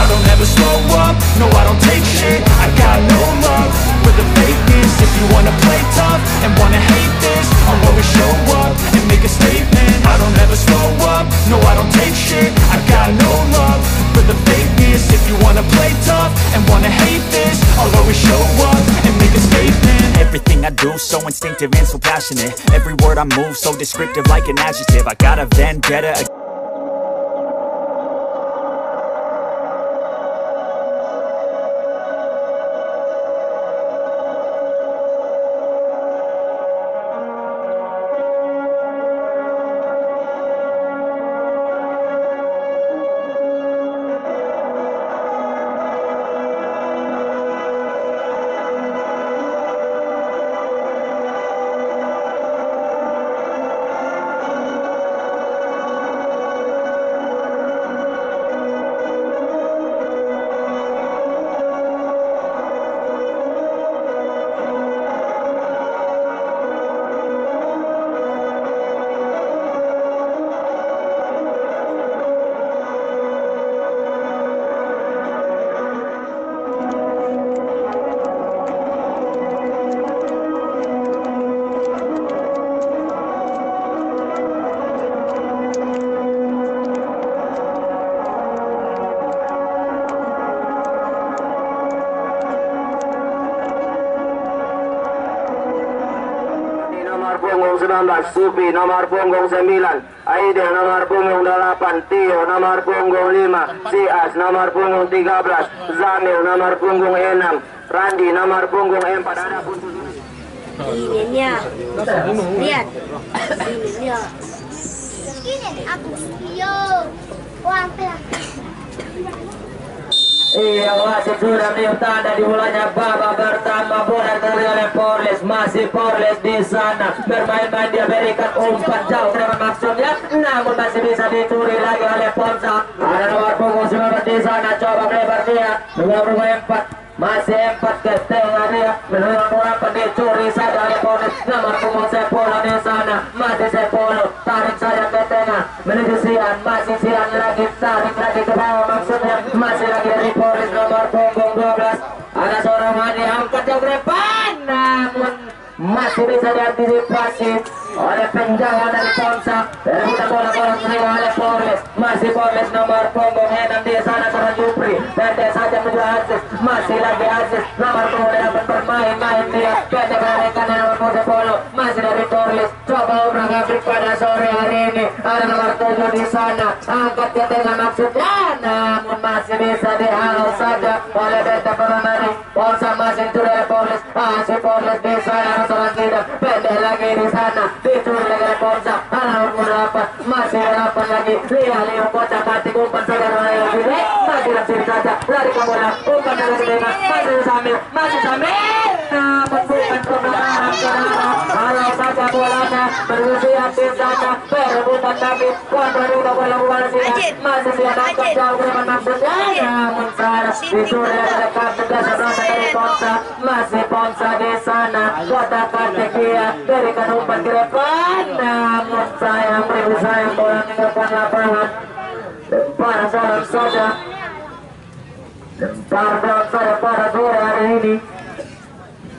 don't ever slow up, no I don't take shit. I got no love for the fakeness. If you wanna play tough and wanna hate this, I'll always show up and make a statement. I don't ever slow up, no I don't take shit. I got no love for the fakeness. If you wanna play tough and wanna hate this, I'll always show up and make a statement. Everything I do so instinctive and so passionate. Every word I move so descriptive like an adjective. I got a vendetta. Supi nomor punggung 9, Aidil nomor punggung 8, Tio nomor punggung 5, Sias nomor punggung 13, Zamil nomor punggung 6, Randi nomor punggung 4. Ada pun ininya lihat ininya ini aku yo Iya, wasit sudah meniup tanda dimulainya babak pertama. Bola terjadi oleh Porles, masih Porles di sana bermain-main, dia berikan umpan jauh dengan maksudnya, namun masih bisa dicuri lagi oleh Ponsa. Ada nomor punggung 19 di sana, coba lebar dia nomor punggung 4, masih 4 ke tengah dia nomor 4 dicuri saja oleh Porles. Nomor punggung 10 di sana, masih 10 tarik saja ke tengah menuju Sian, masih Sian lagi tarik lagi ke bawah, maksudnya masih lagi dari Porles nomor punggung 12. Ada seorang yang diangkat jauh ke depan, namun masih bisa diantisipasi oleh penjaga dari Ponsa. Rebutan bola terima oleh Porles, masih Porles nomor punggung 6 di sana seorang Jupri, pendek saja menuju Aziz, masih lagi Aziz nomor punggung 8 bermain-main dia pendek menaikkan nomor punggung 10, masih dari Porles. Coba Umrah Gabrik pada sore hari ini, ada nomor 7 di sana, angkat ke tengah maksudnya, namun masih bisa dihalau saja oleh Beta Permari. Ponsa masih dicuri oleh Porles, masih Porles di sana seorang tidak pendek lagi di sana dicuri lagi oleh Ponsa. Nomor 8 masih 8 lagi, lihat kocak mati umpan saja oleh Gire, masih langsung saja lari ke bola, umpan dari tengah, masih Samir, namun bukan kebenaran saudara. Halau saja bolanya berusia di sana, perebutan tapi kontra bola masih dia angkat jauh dengan maksudnya, namun salah dicuri oleh kartu biasa berasa dari Ponsa. Masih Ponsa di sana, kotak kartu dia berikan umpan ke depan, namun sayang bola ke depan lapangan. Lempar bola saja pada sore hari ini.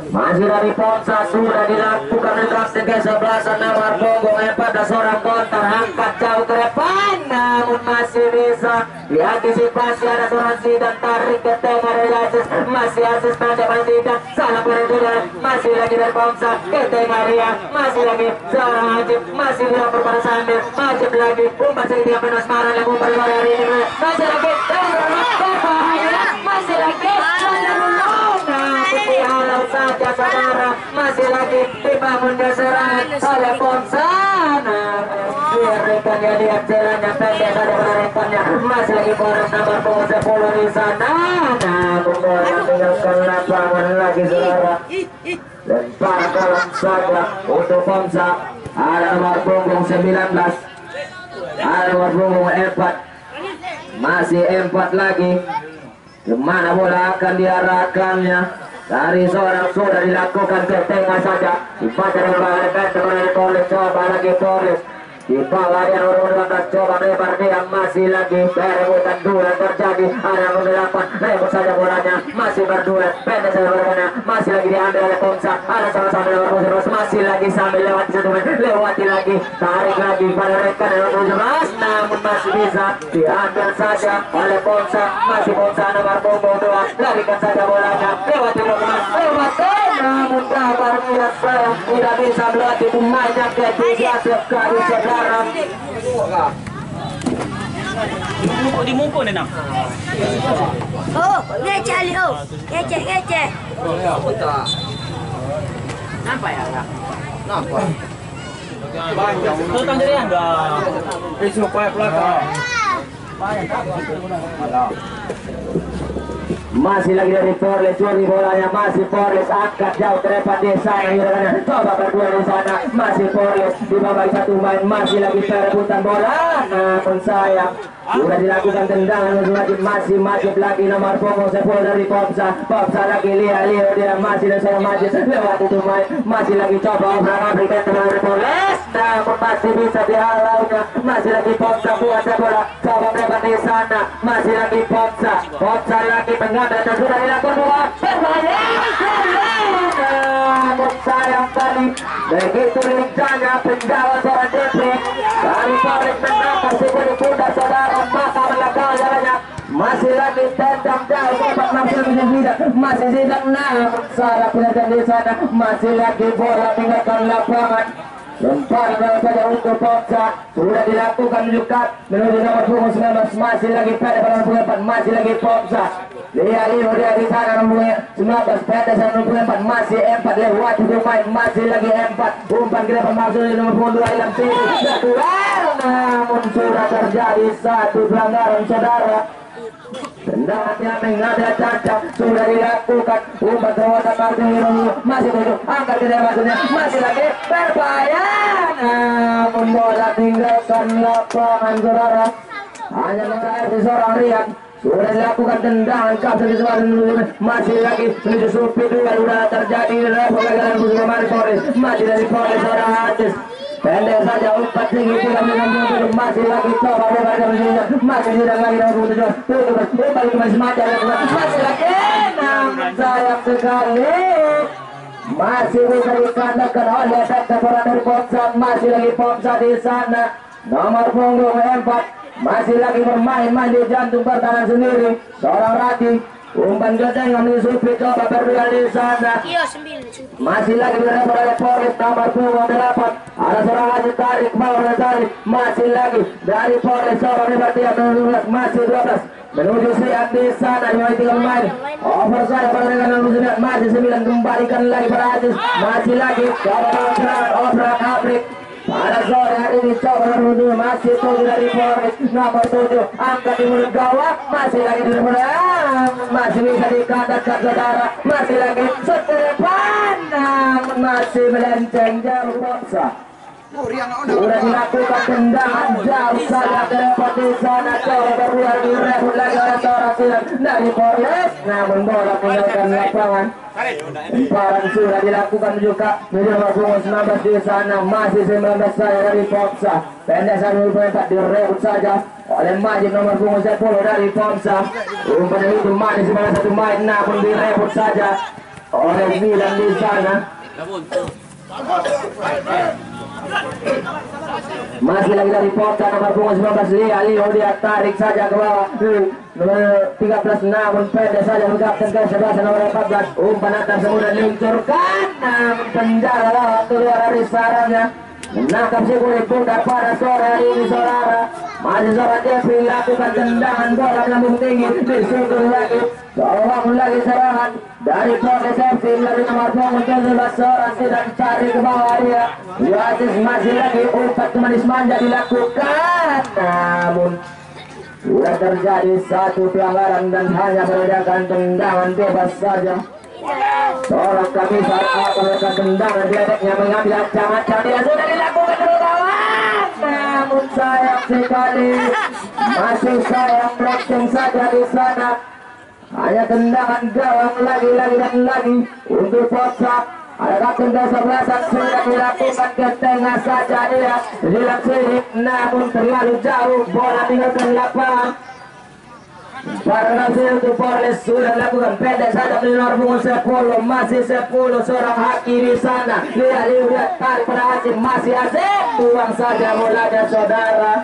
Masih dari Ponsa sudah dilakukan reaksi kesebelasan nomor punggung 14, seorang konter angkat jauh ke depan, namun masih bisa diantisipasi. Ada seorang Zidan tarik ke tengah dari Aziz, masih Aziz pendek masih Zidan salah berjualan, masih lagi dari Ponsa ke tengah dia, masih lagi seorang Ajib, masih dilakukan pada Samir, Ajib lagi umpan sedikit penuh semarang yang umpan hari ini, masih lagi masih lagi halau saja saudara, masih lagi dibangun serangan oleh Ponsa. Biarkan dia lihat jalannya pendek saja penarikannya, masih lagi Porles nomor punggung 10 di sana, namun bola meninggalkan lapangan lagi saudara. Lempar bola saja untuk Ponsa. Ada nomor punggung 19, ada nomor punggung 4, masih 4 lagi. Kemana bola akan diarahkannya? dari seorang sudah dilakukan ke tengah saja dibaca dengan baik dari Porles, coba lagi Porles di bawah yang nomor 12 coba lebar dia masih lagi perebutan duel terjadi ada nomor 8 rebut saja bolanya masih berduel pendek saja bolanya masih lagi diambil oleh Ponsa ada sama-sama nomor 12 masih lagi sambil lewati satu lewati lagi tarik lagi pada rekan nomor 17 namun masih bisa diambil saja oleh Ponsa masih Ponsa nomor 22 larikan saja bolanya lewati lewati namun kabar biasa tidak bisa melewati pemainnya ketika sekali saudara. Dimungkuk ni nak. Oh, ngecek Ali oh. Ngecek. Nampak ya? Nampak. Tu tang jadi anda. Isu kuat belakang. Masih lagi dari Porles, curi bolanya masih Porles angkat jauh ke depan di sana coba berdua di sana masih Porles di bawah satu main masih lagi perebutan bola namun sayang sudah dilakukan tendangan masih lagi nomor punggung 10 dari Popsa lagi Leo dia masih dan saya masih lewat itu main masih lagi coba berikan dari Porles namun masih bisa dihalaunya masih lagi Popsa buat bola coba berdepan di sana masih lagi Popsa lagi mengambil dan sudah dilakukan bola berbahaya namun sayang tadi begitu lincahnya penjaga seorang Jeffrey dari Porles menangkap si pundak saudara maka melangkah jalannya masih lagi tendang jauh dapat masih tidak namun salah penendang di sana masih lagi bola tinggalkan lapangan lempar saja untuk Popsa sudah dilakukan juga menuju nomor punggung 19 masih lagi pada pada punggung 4 masih lagi Popsa dia di sana nomor 19 pada sana nomor 4 masih 4 lewat itu main masih lagi 4 umpan ke depan masuk di nomor punggung 2 hilang tinggi namun sudah terjadi satu pelanggaran saudara tendangannya menghadap cacat sudah dilakukan umpan terwasan Martino masih tujuh angkat ke depan maksudnya masih lagi berbahaya namun bola tinggalkan lapangan saudara hanya mengalir di seorang Rian sudah dilakukan tendangan kapten masih lagi menuju Supi dua sudah terjadi pelanggaran masih dari Porles seorang Hatis pendek saja umpan tinggi masih lagi coba masih tidak lagi kembali masih lagi namun sayang sekali masih bisa dikandalkan oleh seorang dari Popsa masih lagi Popsa di sana nomor punggung 4 masih lagi bermain di jantung pertahanan sendiri seorang Rati umpan gedeng yang menyusupi coba berduel di sana masih lagi berada oleh Porles nomor punggung 8 ada seorang Haji tarik bawah tarik masih lagi dari Porles seorang berarti masih 12 menuju Sian di sana dimulai tinggal main over saya pada dengan nomor 9 masih 9 kembalikan lagi pada Haji masih lagi coba over Afrik pada sore hari ini coba menuju masih 7 dari Porles nomor 7 angkat di mulut gawang masih lagi di depan masih bisa dikatakan saudara masih lagi setepan namun masih melenceng jauh Popsa sudah dilakukan tendangan jauh saja ke depan di sana coba berduel direbut lagi oleh seorang Sian dari Porles namun bola tinggalkan lapangan lemparan sudah dilakukan juga menuju nomor punggung 19 di sana masih 19 saja dari Popsa pendek 1.4 direbut saja oleh Majid nomor punggung 10 dari Popsa umpan itu manis sebanyak satu main namun direbut saja oleh Milan di sana masih lagi dari Popsa nomor punggung 19 Leo dia tarik saja ke bawah nomor 13 namun pendek saja kapten ke 11 nomor 14 umpan atas semudah diluncurkan namun penjara lawan keluar dari sarangnya menangkap si kulit pundak pada sore hari ini saudara masih seorang Jeffrey lakukan tendangan bola melambung tinggi disusul lagi tolong lagi serangan dari Porles FC dari nomor punggung 17 seorang tidak cari ke bawah dia Yasis masih lagi umpan manis manja dilakukan namun sudah terjadi satu pelanggaran dan hanya meledakan tendangan bebas saja seorang Kamisar melakukan tendangan diadeknya mengambil ancaman dia sudah dilakukan berlawan namun sayang sekali masih sayang melenceng saja di sana Hanya tendangan gawang lagi dan lagi untuk Popsa. Ada kesebelasan sudah dilakukan ke tengah saja dia dilaksiri, namun terlalu jauh bola tinggalkan lapangan. Para untuk Porles sudah lakukan pendek saja di luar punggung 10, masih 10 seorang haki di sana. Lihat tarik pada Azim, masih Azim buang saja bolanya saudara.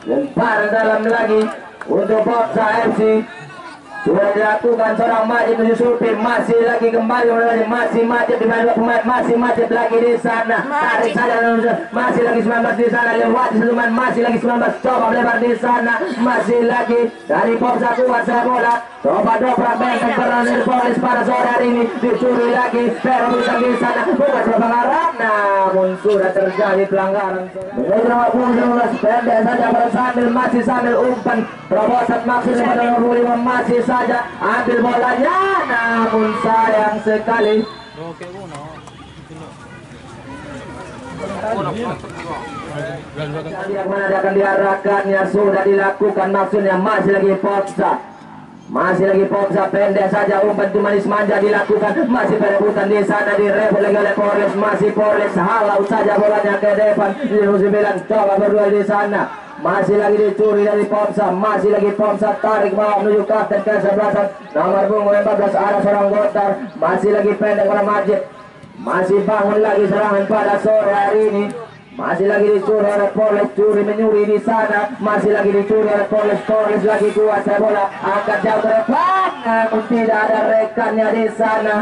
Lempar dalam lagi untuk Popsa FC. Sudah dilakukan seorang Majid menuju Supir, masih lagi kembali masih Majid di mana pemain, masih Majid lagi di sana. Tarik saja masih lagi 19 di sana, lewat seluman, masih lagi 19 coba melebar di sana, masih lagi dari Popsa kuat bola. Coba dobrak benteng peran dari Polis pada sore hari ini, dicuri lagi perebutan di sana, bukan sebuah pelanggaran, namun sudah terjadi pelanggaran. Menuju nomor 19 pendek saja sambil masih sambil umpan terobosan maksudnya pada nomor 25 masih saja ambil bolanya, namun sayang sekali. Yang mana dia akan diarahkannya sudah dilakukan, maksudnya masih lagi Popsa. Masih lagi Popsa pendek saja umpan manis manja dilakukan, masih perebutan di sana direbut lagi oleh Porles, masih Porles halau saja bolanya ke depan di 9 coba berdua di sana. Masih lagi dicuri dari Popsa, masih lagi Popsa tarik bawah menuju kapten kesebelasan nomor punggung 14 ada seorang Gotar, masih lagi pendek pada Majid, masih bangun lagi serangan pada sore hari ini. Masih lagi dicuri oleh Porles, curi menyuri di sana, masih lagi dicuri oleh Porles, Porles lagi kuasa bola akan jauh ke depan, namun tidak ada rekannya di sana.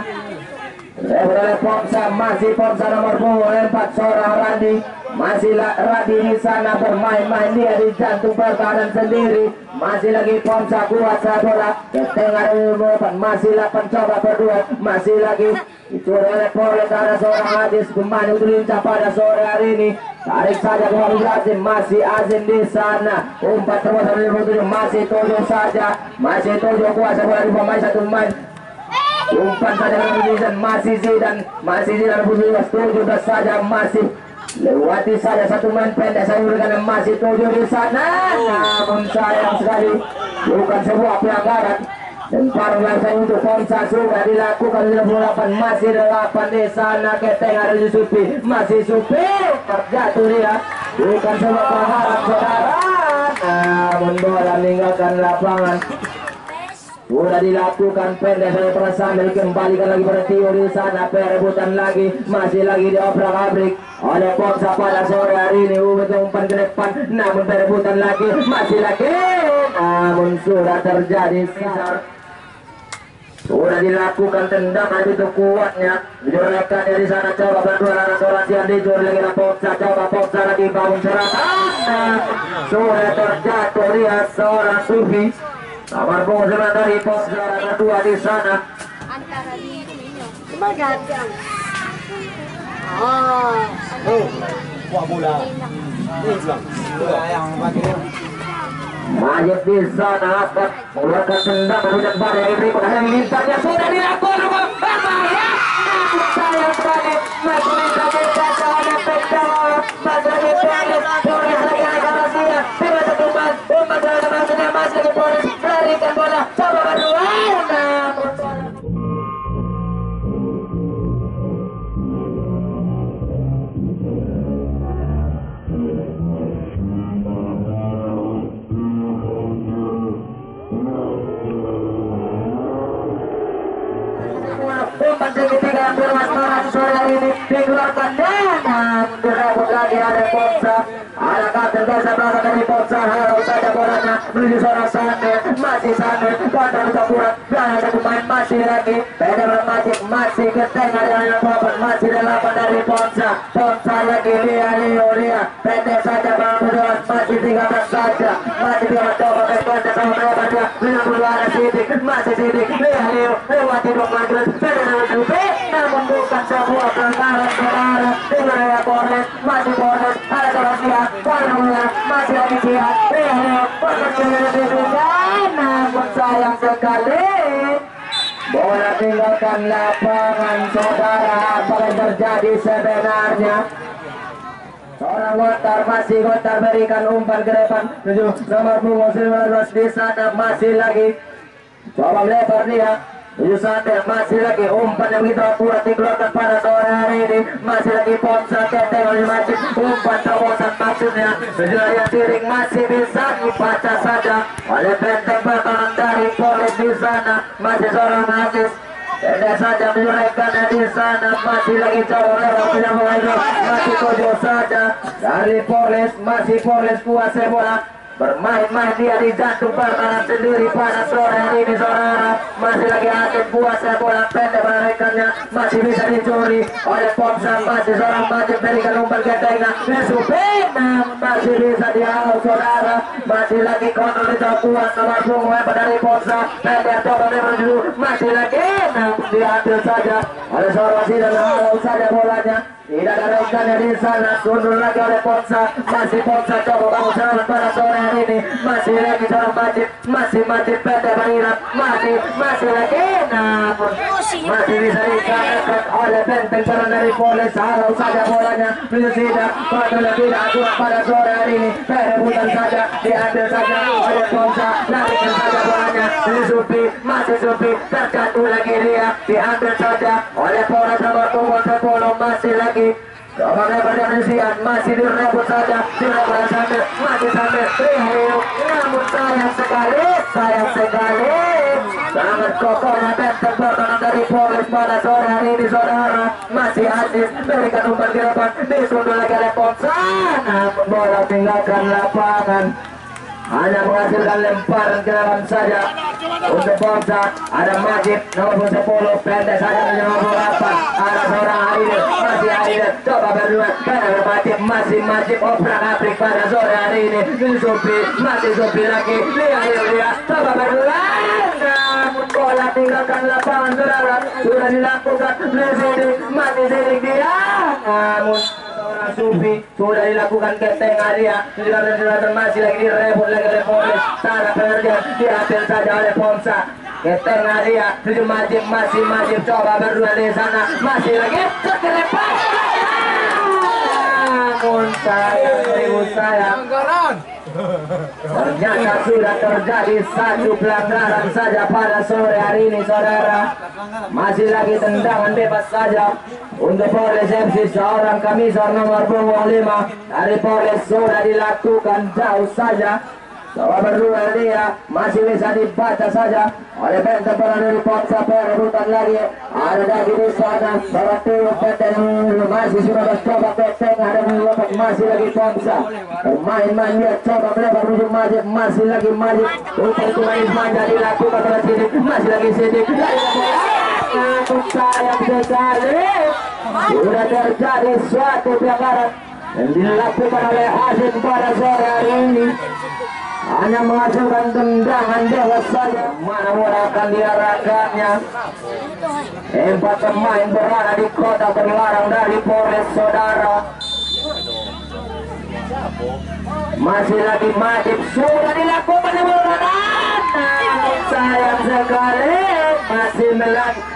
Rebut oleh Popsa, masih Popsa nomor punggung 4 seorang Randi, masih Radi di sana bermain-main dia di jantung pertahanan sendiri. Masih lagi Popsa kuasa bola ke tengah depan, masih 8 coba berdua, masih lagi dicuri oleh Porles, ada seorang Hadis kembali untuk lincah pada sore hari ini. Tarik saja kembali Azim, masih Azim di sana, umpan terus dari 7, masih 7 saja, masih 7 kuasa bola di pemain satu pemain. Umpan saja dari Zidan, masih Zidan 17 saja, masih lewati saja satu main pendek saya berikan, masih 7 di sana, namun sayang sekali bukan sebuah pelanggaran. Dan paruh saya untuk Popsa sudah dilakukan 58, masih 8 di sana ke tengah dari Supi, masih Supi terjatuh dia, bukan sebuah pelanggaran saudara, namun bola meninggalkan lapangan. Sudah dilakukan pendek dari sambil kembalikan lagi pada Tio di sana, perebutan lagi, masih lagi diobrak-abrik oleh Popsa pada sore hari ini. Umpan ke depan, namun perebutan lagi, masih lagi, namun sudah terjadi sisar. Sudah dilakukan tendangan itu kuatnya, dijorekan dari sana, coba berdua arah yang dijor lagi oleh Popsa, coba Popsa lagi bangun serangan, sudah terjatuh dia seorang Sufi. Nomor punggung 9 dari Popsa kedua di sana. Antara di ini. Magandang. Oh. Wah bola. Bola yang pakai. Majid di sana akan mengeluarkan tendangan hujan badai dari berikut yang lintangnya sudah dilakukan. Sayang sekali masih bisa dibaca oleh Popsa. Masih lagi Porles lagi akan rahasia. Tidak tertumbas. Umpan dalam maksudnya masih lagi Porles larikan bola. Coba berdua. Namun umpan segitiga yang bermasalah sore hari ini dikeluarkan, dan direbut lagi ada Popsa. Ada kapten kesebelasan dari Popsa, halau saja bolanya menuju seorang Sane, masih Sane kontra campuran dan ada pemain masih lagi Pedro Majid, masih ke tengah dengan papan, masih 8 dari Popsa. Popsa lagi Lia pendek saja bang, masih 13 saja, masih 13 coba ke kontra sama melebar dia 50 ada Sidik, masih Sidik Leo lewati 2 Madrid namun bukan sebuah pelanggaran saudara. Tinggal ya Porles, masih Porles, ada Torresia, Porles masih lagi dia, namun sayang sekali bola tinggalkan lapangan saudara. Apa yang terjadi sebenarnya? Seorang Gotar berikan umpan ke depan menuju nomor punggung 19 di sana, masih lagi Coba melebar dia. Sambil masih lagi umpan yang begitu akurat dikeluarkan pada sore hari ini. Masih lagi Ponsa keteng oleh Majid. Umpan terobosan maksudnya. Sejauh tiring masih bisa dibaca saja oleh benteng pertahanan dari Polres di sana. Masih seorang Aziz. Tidak saja menyuraikan di sana. Masih lagi coba lewat punya pemain. Masih tujuh saja dari Polres. Masih Polres kuasai bola. Bermain-main dia di jantung pertahanan sendiri pada sore hari ini saudara. Masih lagi Aziz kuasa bola pendek menaikkannya. Masih bisa dicuri oleh Ponsa. Masih seorang Majid berikan umpan ke tengah. Nesupena masih bisa dihalau saudara. Masih lagi kontrol di kuat nomor punggung dari Ponsa. Pendek coba menuju. Masih lagi namun diambil saja oleh seorang Masih dan halau saja bolanya. Tidak ada rekannya di sana. Sundul lagi oleh Ponsa. Masih Ponsa coba bangun serangan pada sore hari ini. Masih lagi seorang Majid. Masih Majid pendek mengira. Masih lagi namun masih bisa dikalahkan oleh benteng serangan dari Polres. Halau saja bolanya. Tidak kontrol tidak akurat pada sore hari ini. Perebutan saja diambil saja oleh Ponsa. Larikan saja bolanya. Supi masih Supi terjatuh lagi dia. Diambil saja oleh Polres nomor 10. Masih lagi coba lebar dan masih direbut saja. Direbut sambil masih sambil Rihiu. Namun sayang sekali sangat kokohnya benteng pertahanan dari Polres pada sore hari ini saudara. Masih Aziz berikan umpan ke depan. Disundul lagi oleh Ponsa. Namun bola tinggalkan lapangan. Hanya menghasilkan lemparan ke dalam saja untuk Ponsa. Ada Majid nomor 10 pendek saja nomor 8. Ada seorang Aidil. Masih Aidil coba berdua pada Majid. Masih Majid oprak aprik pada sore hari ini. Masih Supi lagi. Lihat coba berdua. Namun bola tinggalkan lapangan saudara. Sudah dilakukan masih Sidik dia. Namun Supi sudah dilakukan ke tengah dia. Sudah masih lagi direbut lagi oleh Polres. Tanah pengerjaan diambil saja oleh Ponsa. Ke tengah dia. Tujuh Majid masih Majid coba berdua di sana. Masih lagi terlepas. Namun sayang. Ternyata sudah terjadi satu pelanggaran saja pada sore hari ini saudara. Masih lagi tendangan bebas saja untuk Polres FC. Seorang Kamisar nomor 25 dari Polres sudah dilakukan jauh saja. Coba berdua dia masih bisa dibaca saja oleh benteng pertahanan dari Ponsa. Perebutan lagi ada lagi di sana. Seperti benteng masih sudah mencoba ke tengah dan menyebabkan masih lagi Ponsa. Bermain-main dia coba melebar menuju Majid. Masih lagi Majid. Upaya itu main-main dilakukan oleh Sidik. Masih lagi Sidik. Namun sayang sekali sudah terjadi suatu pelanggaran yang dilakukan oleh Aziz pada sore hari ini. Hanya menghasilkan tendangan bebas saja. Mana bola akan diarahkannya. 4 pemain berada di kota berlarang dari Polres saudara. Masih lagi Majid sudah dilakukan namun sayang sekali masih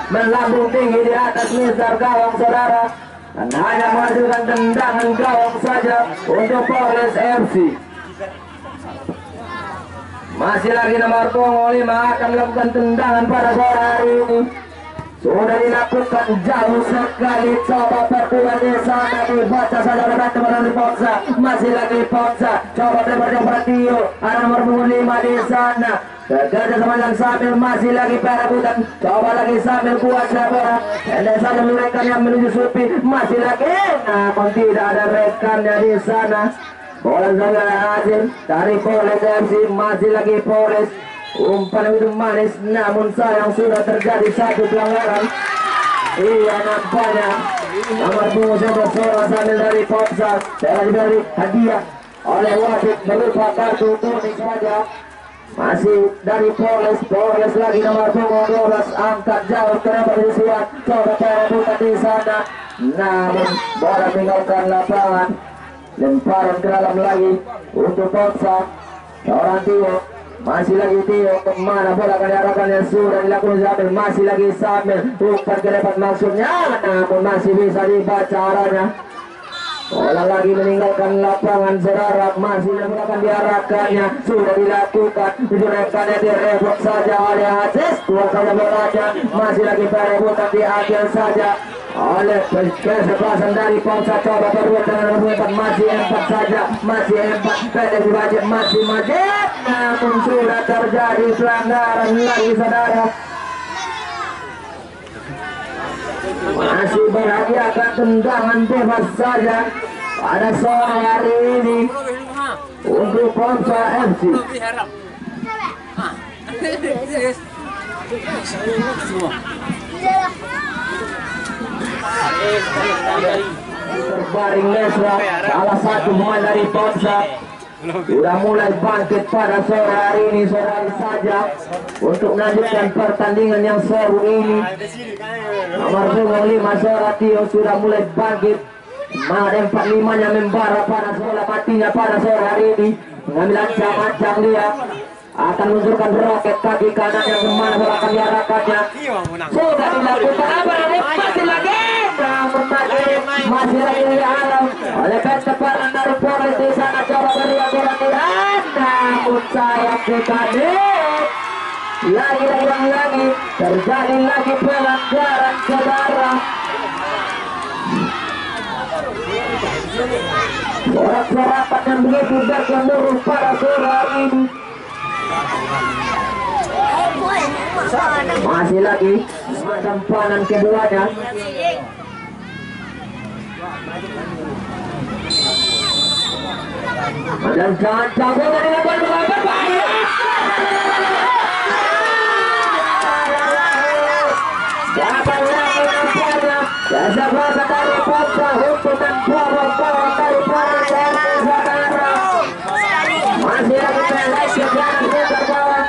melambung tinggi di atas misar gawang saudara. Dan hanya menghasilkan tendangan gawang saja untuk Polres FC. Masih lagi nomor 5 akan melakukan tendangan pada sore hari ini. Sudah dilakukan jauh sekali. Coba berdua di sana dibaca saja oleh teman-teman di Ponsa. Masih lagi Ponsa. Coba lebar Tio. Ada nomor 5 di sana. Kerja sepanjang sambil masih lagi perebutan. Coba lagi sambil kuasa bola. Dan saja mereka yang menuju Supi. Masih lagi. Namun tidak ada rekannya di sana. Bola saudara Aziz dari Polres FC. Masih lagi Polres. Umpan itu manis namun sayang sudah terjadi satu pelanggaran. Iya nampaknya nomor punggung seorang sambil dari Ponsa. Telah diberi hadiah oleh wasit berupa kartu kuning saja. Masih dari Polres lagi nomor punggung 12 angkat jauh ke posisian. Coba perebutan di sana. Namun bola tinggalkan lapangan. Lemparan ke dalam lagi untuk Ponsa. Seorang Tio. Masih lagi Tio. Kemana bola akan diarahkan yang sudah dilakukan Samil. Masih lagi Samil. Umpan ke depan maksudnya. Namun masih bisa dibaca arahnya. Bola lagi meninggalkan lapangan saudara, masih akan diarahkannya, sudah dilakukan, direkannya direbut saja oleh Aziz, keluar saja bolanya, masih lagi perebutan diambil saja oleh kesebelasan dari Ponsa, coba berdua dengan rebutan, masih 4 saja, masih 4, pendek diwajib, masih majib, namun sudah terjadi pelanggaran lagi saudara. Masih berhadiahkan tendangan bebas saja pada sore hari ini untuk Ponsa FC. Terbaring Nesra, salah satu pemain dari Ponsa, sudah mulai bangkit pada sore hari ini sore saja untuk melanjutkan pertandingan yang seru ini. Nomor 5 Sora Tio sudah mulai bangkit. Ada 45-nya membara pada bola matinya pada sore hari ini, mengambil ancam-ancam dia akan menunjukkan roket kaki kanan yang kemana bola akan diarahkannya. Sudah dilakukan apa ini? Masih lagi masih lagi di alam oleh kecepatan dari Polres di sana, coba beriak bola tidak, namun sayang sekali lagi terjadi lagi pelanggaran saudara. Sorak-sorakan yang begitu bergemuruh pada sore hari ini. Masih lagi simpanan keduanya. Dan jangan jago dari lawan berbahaya. Kesebelasan dari Ponsa untuk membawa dari Ponsa saudara. Masih lagi pendek yang terbawa.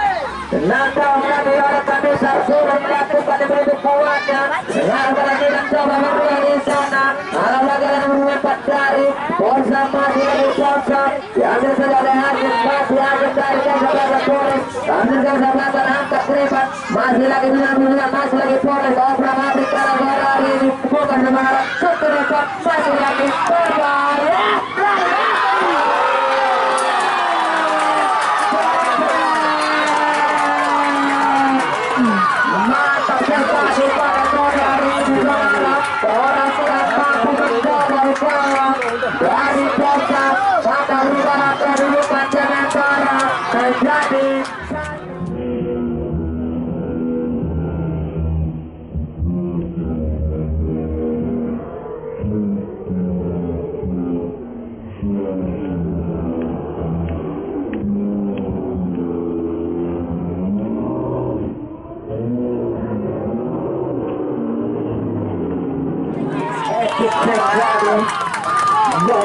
Tenaga lagi oleh Kabisar sudah melakukan bentuk kuatnya. Lagi dan coba berdua di sana. Lagi dan mengempat dari Ponsa, masih lagi Ponsa. Diambil saja oleh Hakim, masih Hakim dari kesebelasan Polres. Ambil kesebelasan angkat Kripan. Masih lagi dengan masih lagi Polres. Obram Abrik karena bola hari ini bukan semangat. Seterekot masih lagi berbahaya. Mantap sekali pada sore hari ini saudara. Orang sudah mampu mencoba upaya dari Ponsa pada rubah kedudukan sementara terjadi.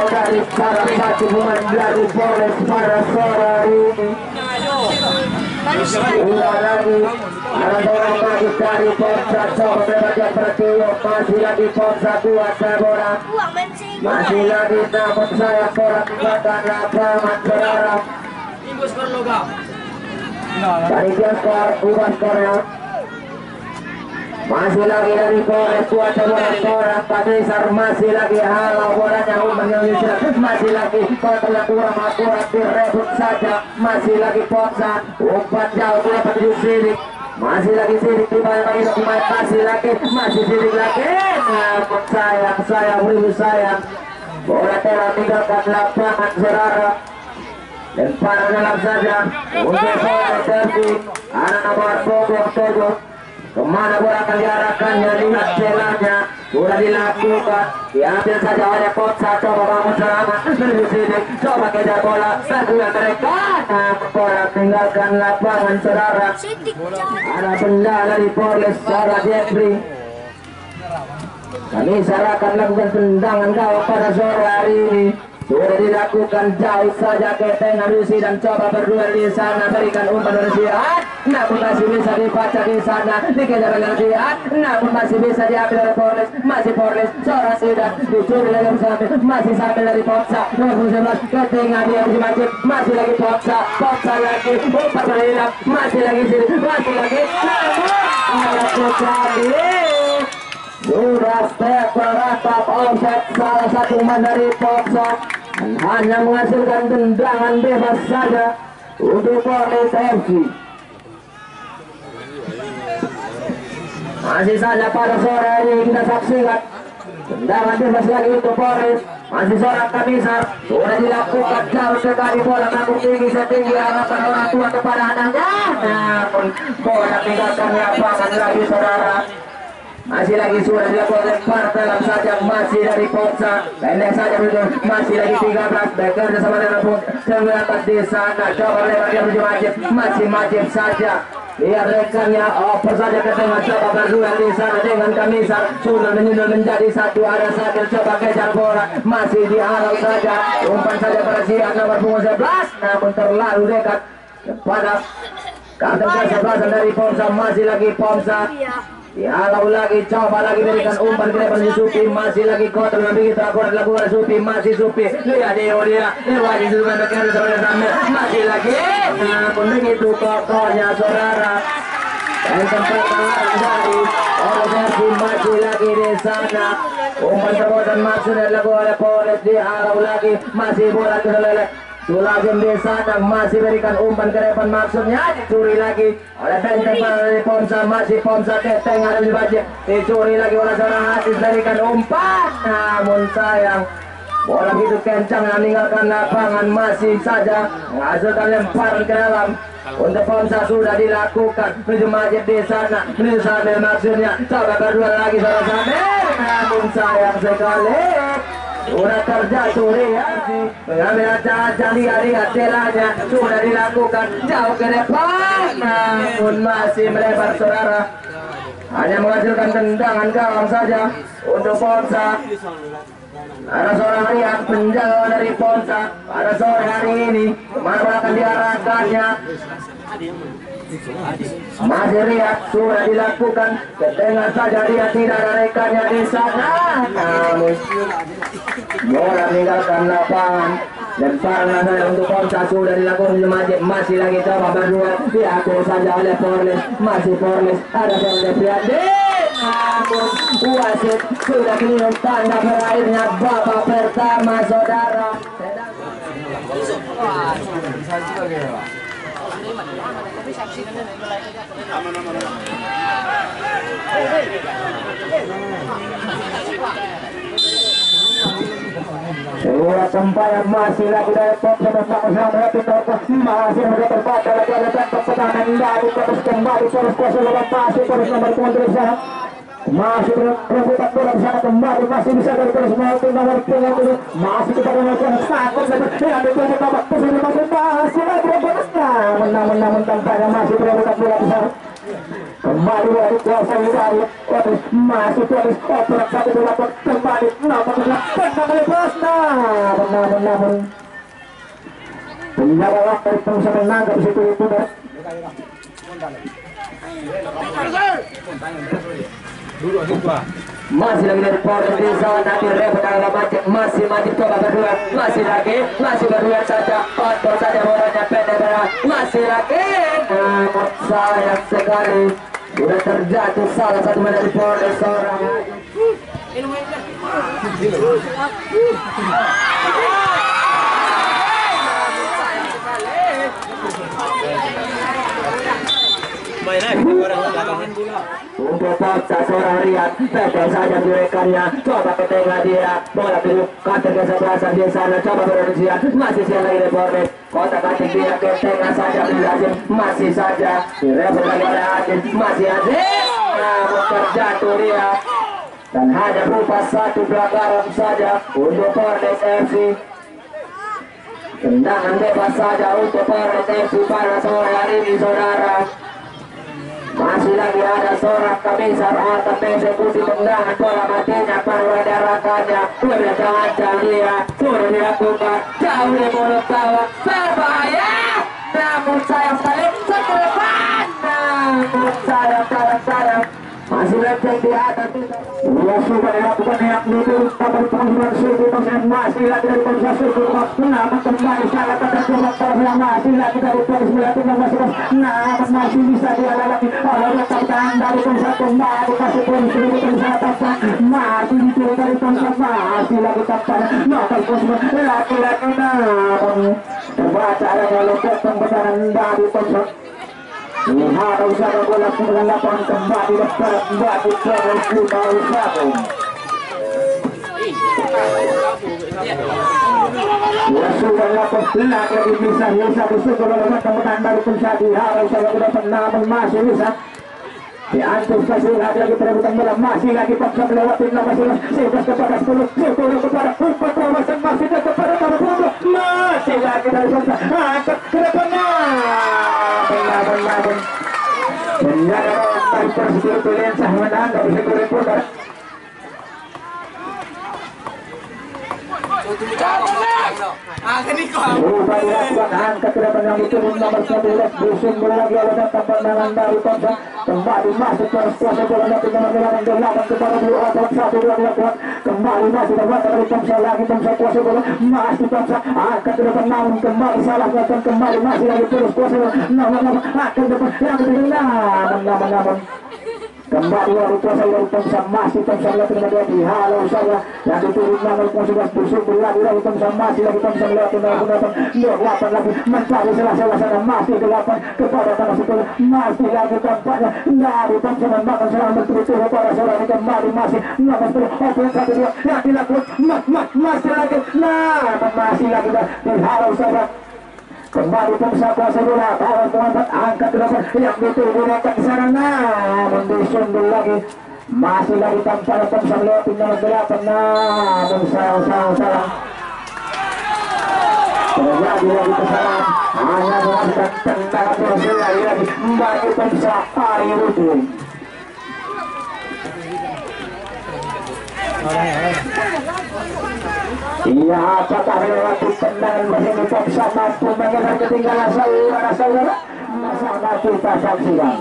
Dari salah satu pemain dari Polres pada sore hari ini. Ulah lagi ada orang lagi dari Ponsa, coba membaca Pertiwo, masih lagi Ponsa kuasa bola, masih lagi namun saya bola tinggalkan lapangan saudara. Dari dia skor, ubah skornya. Masih lagi dari Polres kuasa bola seorang Kabisar, masih lagi halau bolanya umpan yang diserang, masih lagi kontrol kurang akurat direbut saja, masih lagi Ponsa, umpan jauh dapat Sidik, masih lagi Sidik dibalik lagi pemain, masih Sidik lagi, namun sayang beribu sayang, bola telah tinggalkan lapangan saudara. Dan para dalam saja untuk Polres Derby, anak nomor 27. Kemana bola akan diarahkannya, lihat celahnya sudah dilakukan, diambil saja oleh Ponsa, coba bangun selamat menuju sini, coba kejar bola berdua mereka, namun bola tinggalkan lapangan saudara. Ada benda dari Polres Sora Jeffrey. Kami akan lakukan tendangan gawang pada sore hari ini. Sudah dilakukan jauh saja ke tengah Lucy dan coba berdua di sana, berikan umpan dari Siat, namun masih bisa dibaca di sana, dikejar oleh Siat, namun masih bisa diambil oleh Polres, masih Polres, seorang Sidat dicuri lagi masih sampai dari Ponsa, 2011 ke tengah dia Majid, masih lagi Ponsa lagi, umpan berhilang, masih lagi sini, masih lagi, namun ada terjadi. Sudah step beratap offside salah satu pemain dari Pomsa hanya menghasilkan tendangan bebas saja untuk Polres FC. Masih saja pada sore ini kita saksikan tendangan bebas lagi untuk Polres. Masih seorang Kamisar sudah dilakukan jauh sekali, bola namun tinggi setinggi harapan orang tua kepada anaknya, namun bola tinggalkan lapangan lagi saudara. Masih lagi sudah dilakukan lempar dalam saja masih dari Pomsa, pendek saja begitu, masih lagi 13 bekerja sama dengan 19 di sana, coba lewat dia menuju Majid, masih Majid saja. Lihat rekannya oper saja ke tengah, coba berdua di sana dengan Kamisar, sudah menyundul menjadi satu, ada Sakir coba kejar bola, masih dihalau saja, umpan saja pada siap nomor punggung 11, namun terlalu dekat kepada kartu kesebelasan dari Pomsa. Masih lagi Pomsa dihalau lagi, coba lagi berikan umpan ke depan Supi, masih lagi kotor dan begitu akurat dilakukan Supi, masih Supi, lihat dia lewat di sebelah bekerja sama masih lagi, namun begitu kotornya saudara. Dan tempat dari Orvesi masih lagi di sana, umpan terbosan maksud dan dilakukan oleh Polres, dihalau lagi, masih bola ke selelek Sulawesi di sana, masih berikan umpan ke depan maksudnya dicuri lagi oleh benteng dari Pomsa, masih Pomsa ke tengah dan dibajak, dicuri lagi oleh seorang Hadis, berikan umpan namun sayang bola begitu kencang meninggalkan lapangan, masih saja menghasilkan lemparan ke dalam untuk Pomsa sudah dilakukan menuju Majid di sana, menuju Samir maksudnya, coba berdua lagi seorang Samir namun sayang sekali sudah terjatuh reaksi mengambil aja lihat celahnya sudah dilakukan jauh ke depan namun masih melebar saudara, hanya menghasilkan tendangan gawang saja untuk Pomsa. Ada seorang Rian penjaga dari Pomsa pada sore hari ini, kemana akan diarahkannya masih Rian sudah dilakukan ke tengah saja, dia tidak ada rekannya di sana namun bola meninggalkan lapangan dan parah untuk Pomsa sudah dilakukan di Majid, masih lagi coba berdua diatur saja oleh Polres, masih Polres ada seorang Priade namun wasit sudah minum tanda berakhirnya babak pertama saudara. Sebuah tempat masih lagi dari Pomsa bersama Rapid Northwest, masih ada terbaca lagi ada tempat pertahanan dari terus kembali terus kuasa lepas masih terus nomor punggung sana, masih berebutan bola di sana kembali, masih bisa dari terus maupun nomor punggung dulu, masih kita melakukan sakit dan diambil dari babak kesini masih lagi berebutnya, namun tampaknya masih berebutan bola di sana. Kembali dari kuasa dari terus masih terus operat satu dilakukan kembali nomor lepas namun penjaga waktu Pomsa menangkap situ itu dah. Masih lagi dari Polres di sana direpot dalam Majid, masih Majid coba berdua, masih berdua saja, kotor saja bolanya pendek, masih lagi namun sayang sekali sudah terjatuh salah satu dari Polres seorang untuk Pomsa seorang Rian betul saja direkannya, coba ke tengah dia, bola dulu kantor kesebelasan di sana, coba berusia masih siap lagi di Polres, kotak katik dia ke tengah saja Azim, masih saja direbut lagi oleh Azim, masih Azim namun terjatuh dia dan hanya berupa satu pelanggaran saja untuk Polres FC. Tendangan bebas saja untuk Polres FC pada sore hari ini saudara. Masih lagi ada seorang Kamisar akan eksekusi tendangan bola matinya pada darahkannya, sudah jangan dia sudah dilakukan jauh di mulut gawang berbahaya, namun sayang sekali ke depan, namun sayang masih lecet di atas dia sudah dilakukan yang itu pada pengumuman suku dan masih lagi dari Pomsa suku namun kembali salah pada coba Polres, masih lagi dari Polres melakukan masih bisa dialami oleh rekan dari Pomsa kembali kasih Polres di sana masih dicuri dari Pomsa, masih lagi tampaknya Nakal Kusma laki-laki namun terbaca adanya loket pembenaran dari Thompson. Harus ada bola dengan lapangan kembali depan bagi Thomas 5-1. Ya sudah lapor lagi bisa disusul oleh kemenangan dari Pensadi. Harus ada dapat namun masih bisa diantisipasi lagi perebutan bola masih lagi paksa melewati nomor 11 kepada 10 kepada 4 masing-masing kepada nomor 12 masih lagi dari Pensadi angkat ke depannya benar dari persegi pilihan sah menang dari Hegore Putar. Ubah dilakukan angkat ke depan yang diturun nomor 11 busung lagi oleh datang pandangan dari Thompson kembali masuk ke kuasa bola dari nomor 8 kepada 2-1 kembali masih terbuat dari Thompson lagi Thompson kuasa bola masih Thompson angkat ke depan namun kembali salah dan kembali masih lagi terus kuasa bola nomor angkat ke depan yang kedua namun kembali dari kuasa dari Thompson masih Thompson lagi nomor 2 halau saya yang diturun nomor 11 busuk lagi dari Thompson masih lagi Thompson lewat nomor 8 lagi mencari salah sana masih 8 kepada nomor 10 masih lagi tampaknya dari Thompson membangun serangan berturut-turut kepada seorang kembali masih nomor 10 open 1-2 yang dilakukan masih lagi masih lagi dihalau saya kembali Thompson kuasa bola kawan pengambat angkat ke depan yang diturunkan ke sana namun disundul lagi masih lagi tampaknya Thompson lewat nomor 8 namun salah terjadi lagi kesalahan hanya melakukan tendangan berhasil lagi bagi Thompson Ari Rutin. Iya, apakah melewati tendangan bersini Thompson mampu mengejar ketinggalan saudara bersama kita saksikan.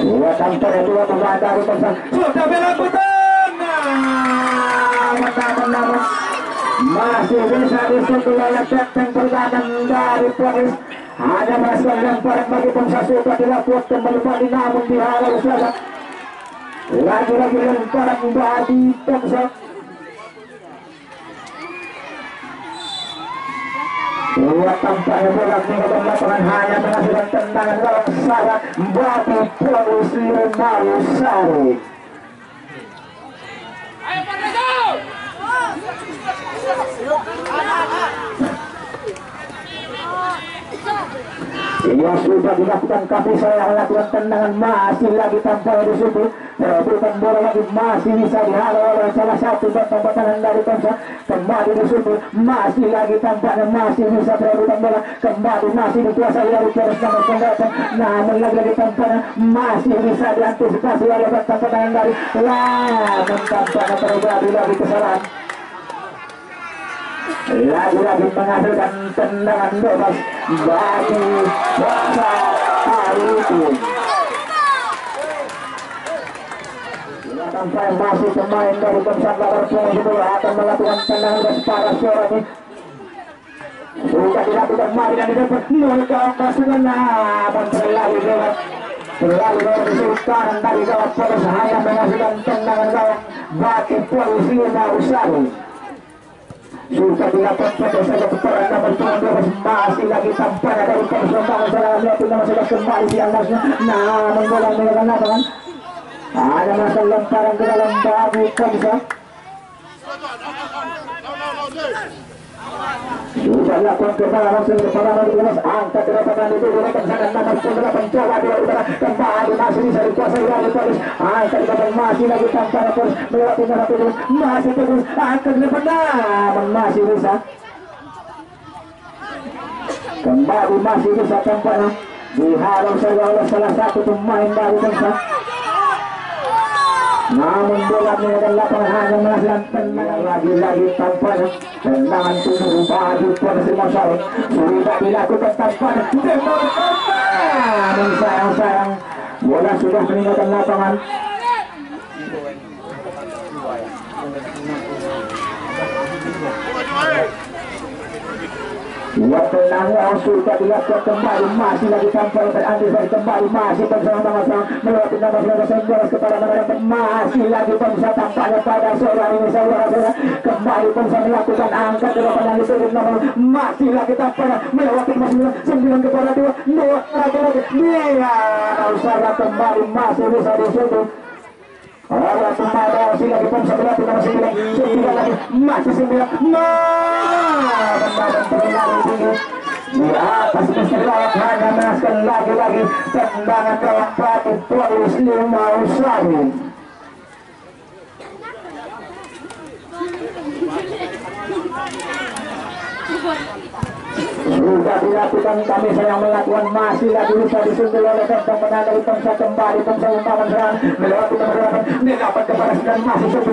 Dua tanpa dua pemain dari Thompson sudah melakukan menang masih bisa disusul oleh kapten pertahanan dari Polis hanya masuk lemparan bagi Thompson sudah dilakukan kembali pagi namun dihalau saja lagi-lagi lemparan bagi Thompson. Dua tampaknya bola meninggalkan lapangan hanya menghasilkan tendangan gawang sangat bagi Polis 5-1. Ia sudah dilakukan kaki saya melakukan tendangan masih lagi tampaknya di situ terberikan bola lagi masih bisa dihalau oleh salah satu pertahanan dari Thompson kembali di situ masih lagi tampaknya masih bisa terberikan bola kembali masih dikuasai dari Polis nomor 9 namun lagi tampaknya masih bisa diantisipasi oleh pertahanan dari namun tampaknya terjadi lagi kesalahan lagi-lagi menghasilkan tendangan bebas bagi Bangsa Aritin. Sampai masih pemain dari Thompson akan melakukan tendangan bebas pada sore ini. Sudah dilakukan mari dan didapat mereka masukkan namun terlalu lewat disultan dari gawang Polis hanya menghasilkan tendangan gawang bagi Polis 5-1. Sudah dilakukan pada saja peperangan nomor 12 masih lagi tampaknya dari persoalan serangan lihat nomor 11 kembali di atasnya namun bola meninggalkan lapangan ada masa lemparan ke dalam bagi Thompson. Sudah dilakukan kembali langsung kepada nomor 12 angkat ke depan itu gunakan sangat nomor 9 coba di udara kembali masih bisa dikuasai oleh Polis angkat ke depan masih lagi tampaknya Polis melewati nomor 7 masih terus angkat ke depan namun masih bisa kembali masih bisa tampaknya dihalau saja oleh salah satu pemain dari Thompson namun bola meninggalkan lapangan hanya menghasilkan tendangan lagi-lagi tampaknya tendangan tubuh bagi Polis 5-1 sudah dilakukan tampaknya namun sayang bola sudah meninggalkan lapangan. Yang tenangnya sudah dilakukan kembali, masih lagi tampil berandai dari kembali, masih bersama-sama melewati nomor 19 kepada mereka, masih lagi bangsa tampaknya pada seorang ini saudara-saudara, kembali bangsa melakukan angkat ke depan yang disebut nomor, masih lagi tampaknya melewati nomor 9 kepada 2 lagi dia usaha kembali masih bisa disebut. Orang kepada masih lagi bangsa melewati nomor 9 lagi masih 9 di atas keserawat hanya menaskan lagi-lagi tendangan dalam pati polis 5 Usari. Sudah dilakukan kami sayang melakukan masih lagi bisa disuntul oleh tentang menandai bangsa kembali bangsa umpangan serang melewati nomor 8 didapat kepada 9 masih sepi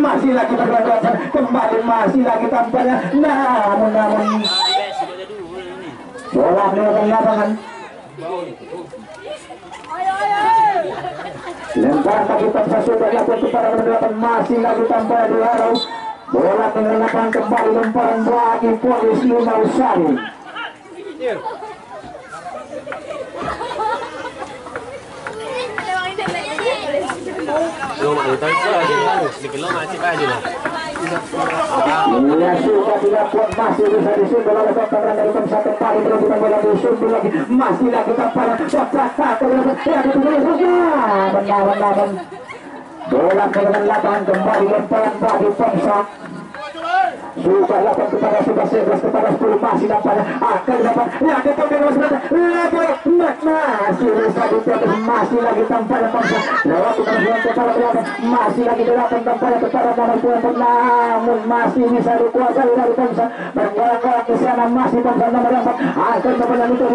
masih lagi bergerak kembali masih lagi tampaknya namun bola melakukan lapangan lempar bagi bangsa sudah dilakukan kepada nomor 8 masih lagi tampaknya di arah bola melakukan kembali lemparan bagi polis 5 Usari. Ia sudah dilakukan masih bisa disuntul oleh tentang dari bangsa kembali berhubungan bola disuntul lagi masih lagi tampaknya benar bola ke dalam lapangan kembali lemparan bagi bangsa sudah 8 kepada 11 kepada 10 masih nampaknya akan dapat lagi pemain masih bisa diputus masih lagi tampaknya bangsa lewat kepada 9 masih lagi 8 tampaknya kepada nomor 20 namun masih bisa dikuasai dari bangsa bergerak ke sana masih bangsa nomor 4 akan dapat itu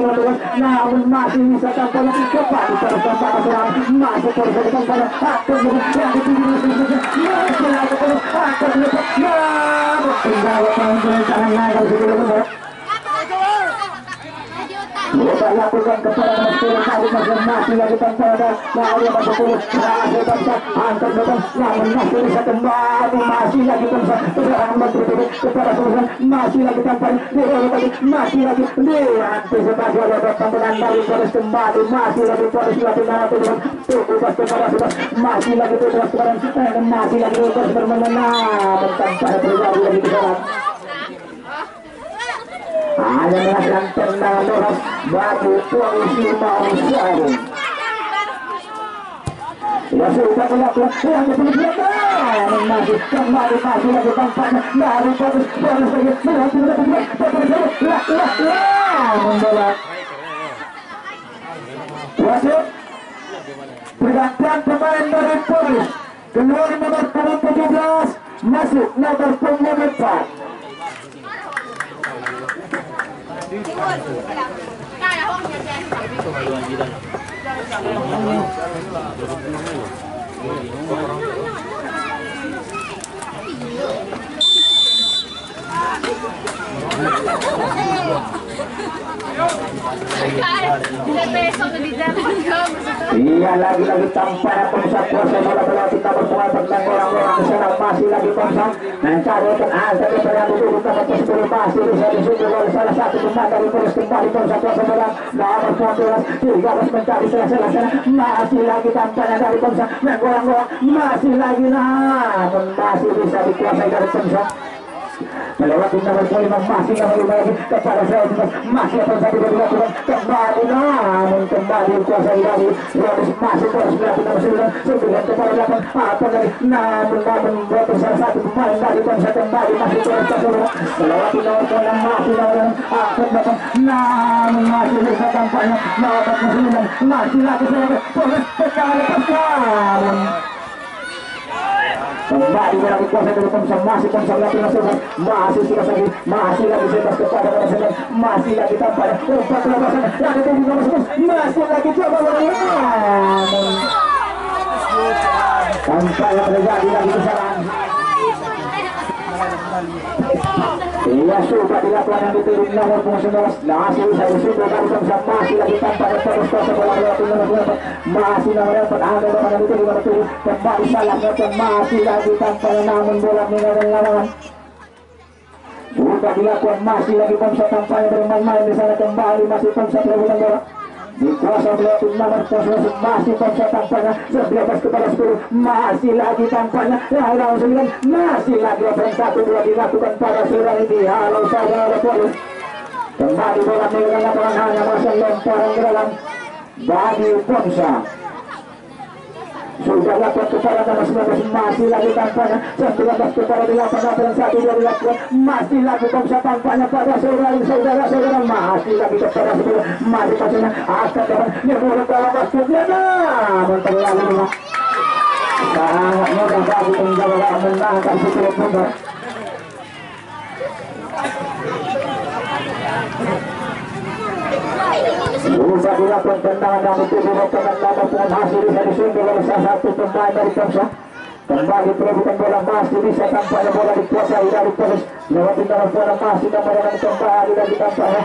namun masih bisa tampaknya kembali terus tampaknya serang masih terus tampaknya akan yang masih lagi terus akan tinggal tangan naga sebelum kita lakukan kepada masyarakat kali masing-masing lagi tanpa ada yang masuk masih bangsa angkat beban namun masih bisa kembali masih lagi bangsa serangan bertujuh kepada serangan masih lagi tanpa masih lagi diantisipasi oleh pertempuran dari polis kembali masih lagi polis lapangan tujuan tugas kepada sebelas masih lagi tugas kepada masih lagi tugas bermenang tanpa terjadi lagi kesalahan hanya melakukan tendangan lurus bagi polisi Mausari. Ya sudah dilakukan yang kemudian masih kembali masih lagi tampaknya dari polis lagi membola wasit pergantian pemain dari polis keluar nomor 17 masuk nomor 4. Iya lagi-lagi tampaknya pusat kuasa bola kita bersuara tentang orang-orang sana masih lagi bangsa mencari ada yang duduk tempat tersebut masih bisa disusul oleh salah satu pemain dari polis kembali pusat kuasa bola nomor 14 juga harus mencari salah sana masih lagi tampaknya dari bangsa orang-orang masih lagi namun masih bisa dikuasai dari bangsa melewati nomor 5 masih nomor 5 lagi kepada saya masih akan satu dilakukan kembali namun kembali kuasai dari Rodes masih terus dilakukan nomor 9 kepada 8 apa lagi namun membuat salah satu pemain dari bangsa kembali masih terus terus melewati nomor 6 masih nomor 8 namun masih bisa tampaknya nomor 9 masih lagi saya kembali berarti kuasa dari bangsa masih bangsa lagi masih sudah lagi masih lagi bebas kepada bangsa masih lagi tampaknya umpan lepasan lagi tinggi nomor 10 masih lagi coba tampaknya terjadi lagi kesalahan. Iya sudah dilakukan yang diturup nomor 19 masih bisa disusul dari bangsa masih lagi tampaknya terus kuasa bola lewat nomor 4 masih nomor 4 ada nomor yang diturup nomor 7 kembali salah masih lagi tampaknya namun bola meninggalkan lawangan Buka dilakukan masih lagi Pomsa tampaknya bermain-main di sana kembali masih Pomsa perebutan bola. Dikuasa oleh tim nomor 11 masih Pomsa tampaknya 11 kepada 10 masih lagi tampaknya lawan 9 masih lagi open 1-2 dilakukan pada Surani di halo saudara polis. Kembali bola megang lapangan hanya masih lemparan ke dalam bagi Pomsa. Sudah lakukan kepada nomor 19 masih lagi tampaknya 19 kepada 8 1-2 dilakukan masih lagi Pomsa tampaknya pada saudara-saudara masih lagi kepada 10 masih pastinya akan dapat nyebut dalam waktunya namun terlalu sangat mudah bagi penjaga menangkan Supir Muda. Sudah dilakukan tendangan yang itu dilakukan namun hasil bisa disuntik oleh salah satu pemain dari Pomsa. Kembali perebutan bola masih bisa tampaknya bola dikuasai dari Polis lewat tendangan bola masih tampaknya kembali dari tampaknya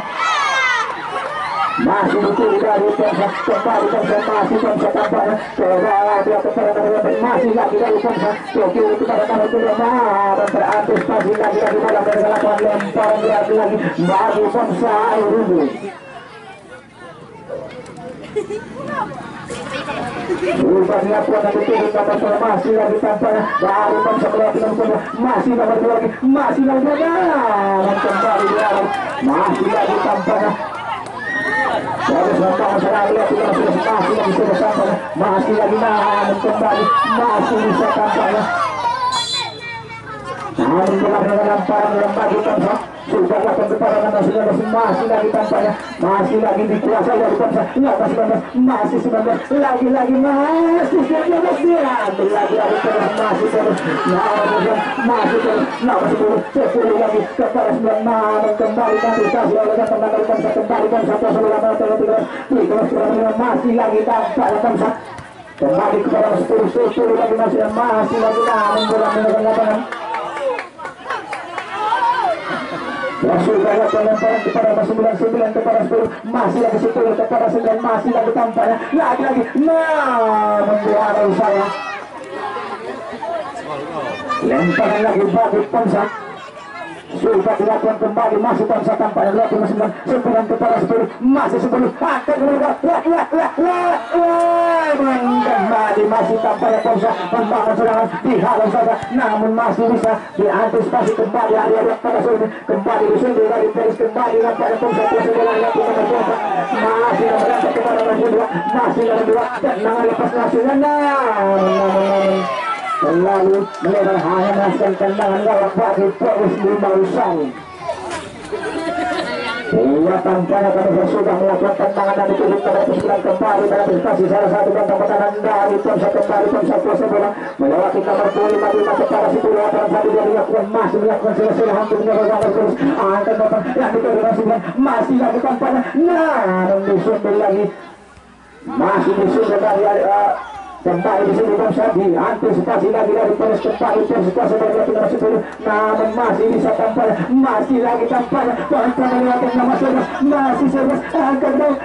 masih dipilih dari Pomsa kembali Pomsa masih Pomsa tampaknya coba dia kepada masih lagi dari Pomsa kiri kepada nomor 2 dan terantisipasi lagi bola dari lapangan lemparan lagi bagi Pomsa Airundu. Ubah dilakukan dan ditutup nomor masih lagi tampaknya dari Pomsa melakukan masih nomor 2 lagi masih lagi dan kembali di dalam masih lagi tampaknya dari serangan serang lihat masih lagi sudah tampaknya masih lagi namun kembali masih bisa tampaknya namun dengan lemparan bagi Pomsa sudah lakukan kepada nomor 19 masih lagi tampaknya masih lagi dikuasai dari Pomsa masih 19 lagi-lagi masih 19 diambil lagi dari Pomsa masih terus masih terus nomor 10 lagi kepada 9 namun kembali antisipasi oleh teman dari Pomsa kembali Pomsa masih lagi tampaknya Pomsa kembali kepada 10 lagi masih lagi namun bola menekan lapangan. Sudah lakukan lemparan kepada 9 kepada 10 masih lagi 10 kepada 9 masih lagi tampaknya lagi membuat saya lemparan lagi bagi Pomsa sudah dilakukan kembali masih Pomsa tampaknya lakukan 9 kepada 10 masih 10 akan kembali masih tampaknya Pomsa membangun serangan di halau saja namun masih bisa diantisipasi kembali hari-hari pada sore kembali disundur dari Peris kembali nampaknya Pomsa masih merampas kepada nomor 2 masih nomor 2 tendangan lepas nasional namun selalu melebar hanya menghasilkan tendangan gawang bagi Peris di Mausang. Ia tampaknya kami sudah melakukan tendangan dan ditutup pada kesimpulan kembali dalam prestasi salah satu bantang pertahanan dari Pomsa kembali Pomsa kuasa bola melewati kamar 5 kepada 10 lapangan satu dia dilakukan masih melakukan selesai hampir menyebabkan terus angkat bapak yang ditutup masih lagi tampaknya namun disundur lagi masih disundur dari kembali di sini Pomsa diantisipasi lagi dari Polis kembali Polis kuasa dari nomor 10 namun masih bisa tampaknya masih lagi tampaknya Pomsa melewati nomor 11 masih 11 angkat namun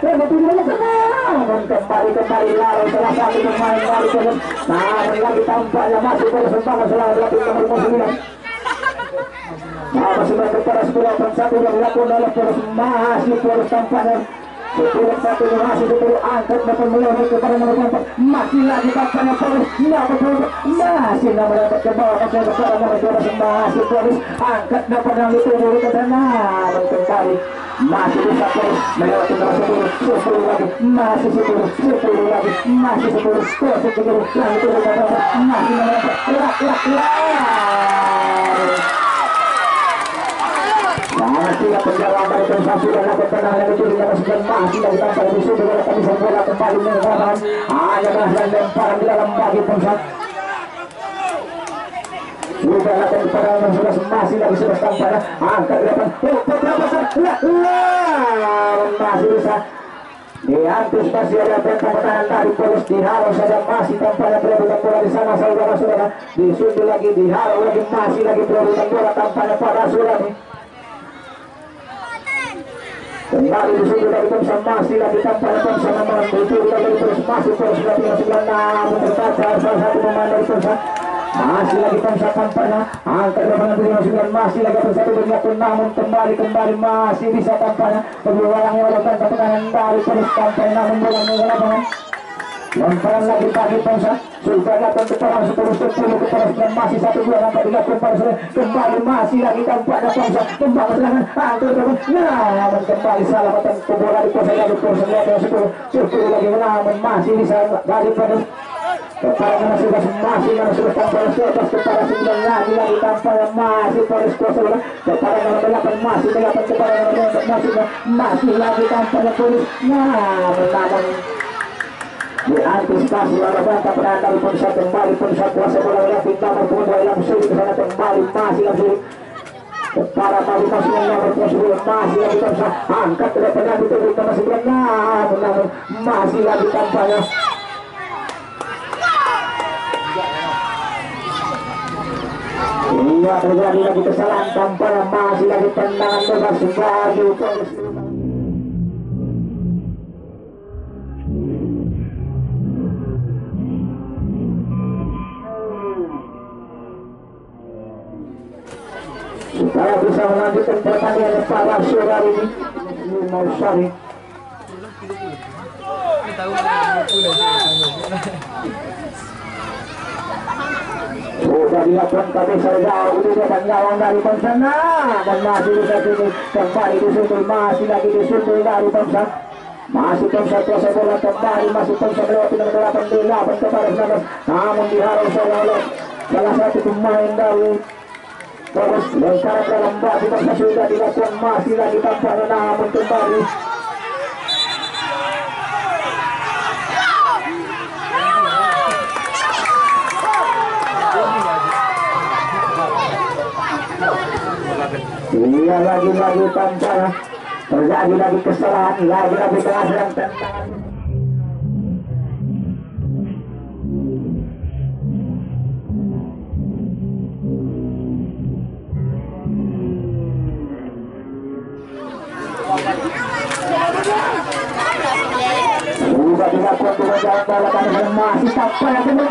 kembali lalu salah satu pemain dari Polis namun lagi tampaknya masih Polis membangun selalu berlatih nomor 9 masih kepada 10 1 yang dilakukan oleh Polis masih Polis tampaknya 10 masih 10 angkat dapat melewati kepada nomor 4 masih lagi tampaknya Polis masih nomor dapat ke bawah kepada nomor 12 masih Polis angkat dapat yang dituju ke sana dan kembali masih bisa Polis melewati nomor 10 lagi masih 10 lagi masih 10 yang dituju ke bawah masih masih penjara dari sensasi dan lakukan tendangan yang itu dengan masih lagi tampaknya di sini bola kami bola kembali menyerang hanya berhasil lemparan di dalam bagi Pomsa sudah lakukan kepada nomor 11 masih lagi sudah tampaknya angkat di depan masih bisa diantisipasi oleh pertahanan dari Polis dihalau saja masih tampaknya perebutan bola di sana saudara-saudara disundur lagi dihalau lagi masih lagi perebutan bola tampaknya pada Surani kembali disundur dari Pomsa masih lagi tampaknya Pomsa nomor 7 dari Polis masih Polis lagi masih namun terbaca salah satu pemain dari Pomsa Masih lagi Tomsa tampaknya angkat lapangan 79 masih lagi bersatu bernyakun namun kembali masih bisa tampaknya berulangnya melakukan tekanan dari terus tampaknya namun bola mengenai lapangan. Lemparan lagi bagi Tomsa sudah datang ke tengah seterusnya ke terus masih 1-2 nampak dilakukan pada sore kembali masih lagi tampaknya Tomsa kembali serangan angkat namun kembali salah batang ke bola dikuasai lagi terus yang 10 lagi namun masih bisa dari pada kepada masih tampaknya setas kepada 9 lagi tampaknya masih terus kuasa bola kepada nomor 8 masih 8 kepada nomor masih lagi tampaknya polis namun diantisipasi oleh bantah penahan dari Ponsa kembali Ponsa kuasa bola oleh nomor 2 langsung ke sana kembali masih langsung kepada tadi masih nomor 10 masih lagi Ponsa angkat ke depan itu ke nomor 9 namun masih lagi tampaknya iya terjadi lagi kesalahan tampaknya masih lagi tendangan bebas bagi Ponsa. Supaya bisa melanjutkan pertandingan pada sore hari ini mau sari sudah dilakukan kami sejauh ini dan nyawang dari Tomsana dan masih bisa kini kembali disuntul masih lagi disuntul dari Tomsa masih Tomsa kuasa bola kembali masih Tomsa melewati nomor 8 kepada 19 namun diharap oleh salah satu pemain dari terus lengkap dalam batu Tomsa sudah dilakukan masih lagi tampaknya namun kembali iya lagi-lagi tampaknya terjadi lagi kesalahan lagi-lagi pengasihan tentangan sudah dilakukan dengan bola kami masih tampaknya dengan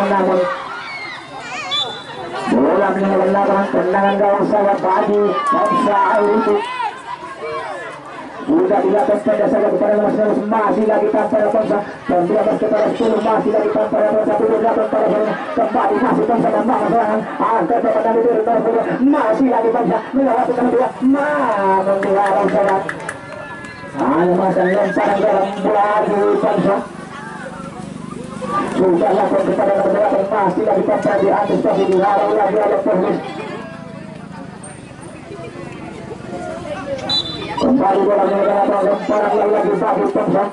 namun bola menyelenggarakan tendangan gawang saya bagi Tomsa itu sudah dilakukan pada saja kepada nomor 19 masih lagi tampaknya Tomsa dan 13 kepada 10 masih lagi tampaknya Tomsa 18 pada kembali masih Tomsa dan bangun serangan angkat kepada nomor 2 masih lagi Tomsa melewati nomor 2 namun dilarang serangan hanya masang lemparan dalam bola di Tomsa sudah lakukan kepada nomor 8 masih lagi tampaknya di atas tapi dilarang lagi oleh polis kembali bola mengenai lemparan lagi bagi Tomsa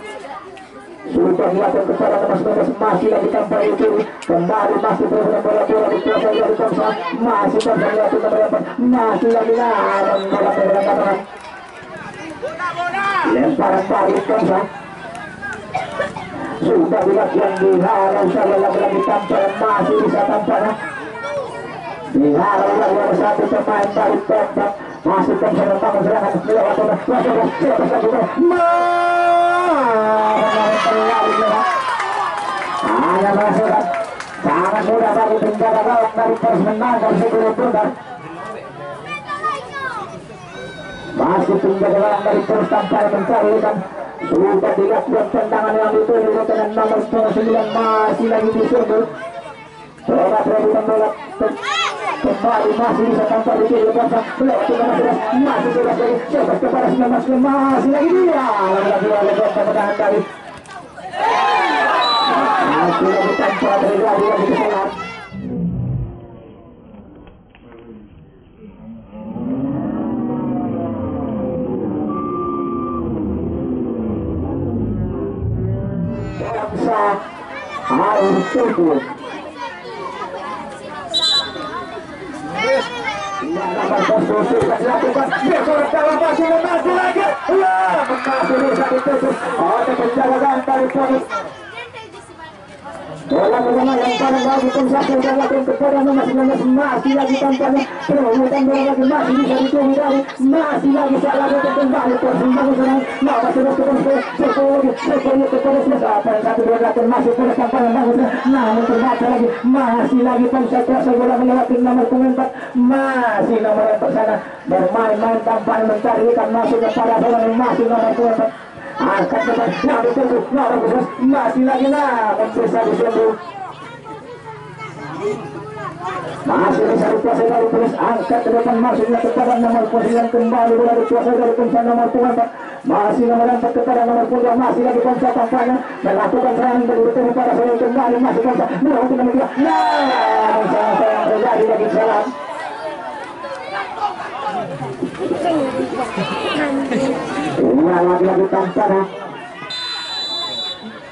sudah dilakukan kepada nomor 19 masih lagi tampaknya di kiri kembali masih terus bola dikuasai dari Tomsa masih Tomsa melewati nomor 8 masih lagi larang bola mengenai lemparan bagi Tomsa sudah dilakukan diharap saya lagi tampaknya masih bisa tampaknya diharap lagi ada satu pemain dari Tomsa masih Tomsa membangun serangan melewati hanya masukkan sangat mudah bagi penjaga gawang dari Pers menangkan sebelum putar masih penjaga gawang dari Pers tampaknya mencari ikan sudah dilakukan tendangan yang dituju dengan nomor 9 masih lagi disuruh coba perebutan bola kembali masih bisa tampar di kiri Tomsa melewati nomor 11 masih bebas lagi coba kepada 19 masih lagi dia lagi oleh Tomsa menahan dari masih lagi tampar dari lagi kesalahan Tomsa harus tutup dilakukan besok dalam masih lagi masih bisa ditutup oleh penjaga gawang dari Polis bola pertama yang paling bagus satu dan lakukan kepada nomor 19 masih lagi tampaknya perebutan bola lagi masih bisa dicuri dari masih lagi salah kembali persimpangan serang nomor 11 kepada apa yang satu dua lakukan masih pada tampaknya bagus namun terbaca lagi masih lagi kuasa bola melewati nomor 4 masih nomor 4 sana bermain-main tampaknya mencari ikan masuknya pada bola masih nomor 4 angkat depan, nah betul, nah bagus, masih lagi nah, bisa disembuh. Masih bisa dikuasai dari polis, angkat ke depan masuknya kepada nomor 9 kembali bola dikuasai dari punca nomor 4, masih nomor 4 kepada nomor 2, masih lagi punca tampaknya melakukan serangan berikutnya pada saya kembali masih punca, melewati nomor 2, nah, sayang terjadi lagi salah. Ini lagi-lagi tampaknya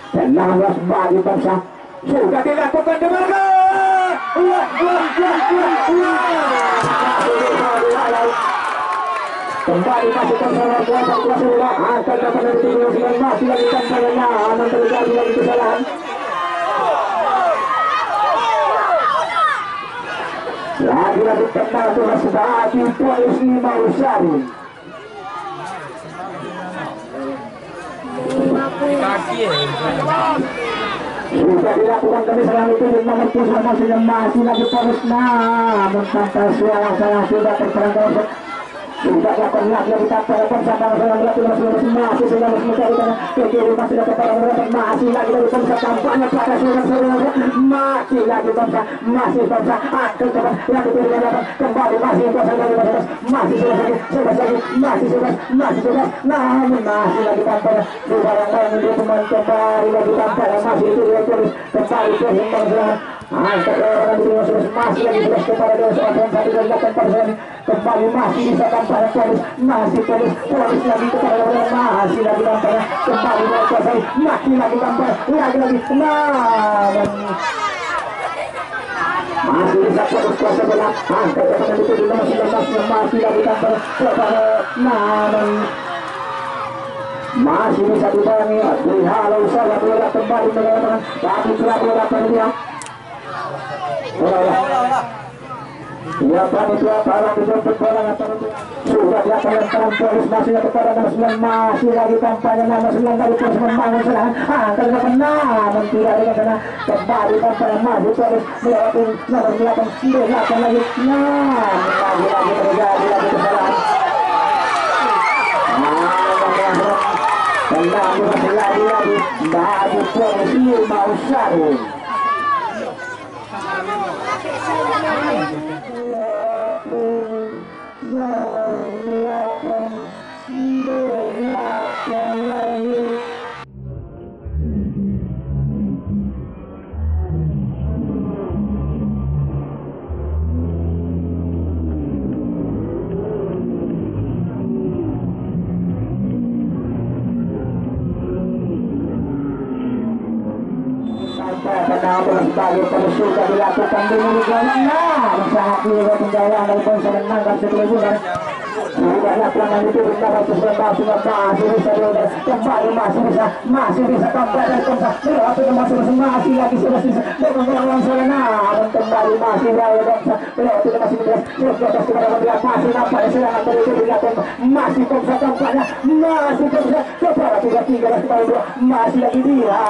tenang bagi bangsa sudah dilakukan dengarkan kembali masih bersama kuasa bola angkat dapat dari timur masih lagi tampaknya aman terjadi lagi kesalahan lagi-lagi tenang tugas bagi polisi Mausari. Sudah dilakukan kami serangan itu di nomor 7 masih lagi polis namun tanpa suara saya sudah terperangkap sudah dilakukan lagi ditambah bersama masih sudah mencari ke kiri masih dapat masih lagi dari bangsa tampaknya pada saudara masih lagi bangsa masih bangsa akan cepat yang kiri dapat kembali masih bangsa dari bangsa masih sudah namun masih lagi tampaknya di barang-barang itu teman kembali lagi tampaknya masih itu dia tulis kembali ke himbang angkat orang di masih lagi terus kepada dia 1.8% kembali masih bisa tampaknya polis lagi kepada orang masih lagi tampaknya kembali berkuasai masih lagi tampaknya lagi masih bisa fokus kuasa bola angkat kepada itu di nomor 19 masih lagi tampaknya kepada masih bisa dibayangi halau salah bola kembali mengatakan tapi telah bola dia ya panitia para dijemput bola sudah diakan polis masih kepada nomor 9 masih lagi kampanye nomor 9 dari polis membangun serangan angkat ke namun tidak ada sana kembali kampanye maju polis melewati nomor 8 lagi lagi terjadi lagi kesalahan kembali lagi bagi polisi Mausari. Sebagai pesuka dilakukan di Muligana sangat juga tinggalan dari konser menangkan sekeluruhan sudah lakukan itu benar masih bisa kembali masih bisa kembali dari konser masih lagi sudah bisa dengan Selena kembali masih dari konser masih masih nampak serangan dari itu dilakukan masih konser tampaknya masih konser kepada 3 masih lagi dia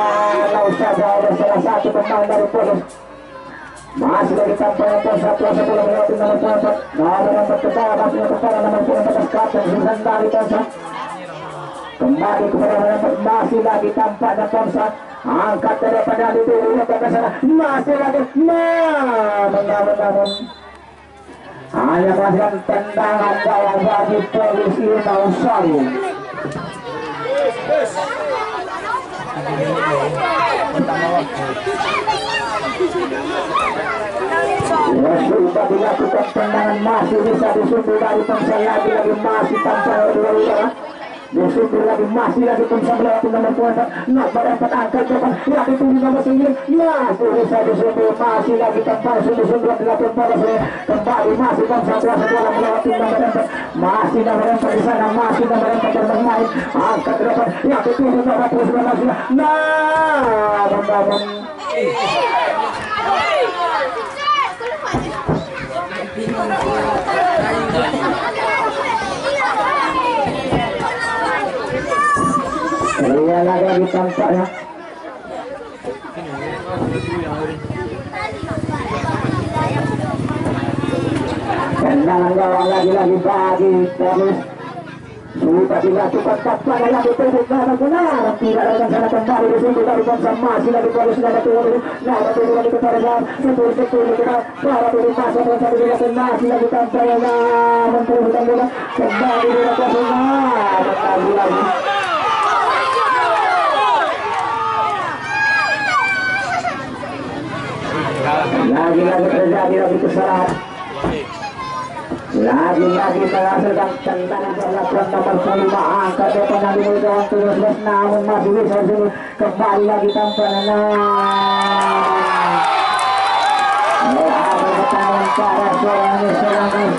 Lausada ada salah satu pemain dari polis masih lagi tampaknya konser kuasa bola melewati nomor 4 kepada masih kepada nomor 4 kapten Susan dari konser kembali kepada nomor 4 masih lagi tampaknya konser angkat daripada itu ke sana masih lagi namun hanya melakukan tendangan gawang bagi polisi Mausari. Sudah dilakukan tendangan masih bisa disundul dari Pemsel lagi masih tampil dua utara disundul lagi masih lagi Pemsel melewati nomor 4 nomor 4 angkat depan yang dituju nomor 9 masih bisa disundul masih lagi tampil sundul dilakukan pada saya kembali masih Pemsel kuasa bola melewati nomor 4 masih nomor 4 di sana masih nomor 4 bermain angkat depan yang dituju nomor 9 namun Iya lagi tampaknya. Tendangan gawang lagi-lagi bagi Polis. Sudah dilakukan tampaknya lagi benar tidak ada sana kembali di situ dari bangsa masih lagi Polis sudah turun. Nah turun lagi kepada betul kita para turun masuk dan satu juga masih lagi tampaknya menturunkan bola kembali di lapangan lagi. Lagi-lagi terjadi lagi kesalahan. Lagi-lagi menghasilkan tendangan perlakuan nomor 5 angka depan yang dimiliki terus namun masih bisa sini kembali lagi tampaknya. Pertandingan para seorang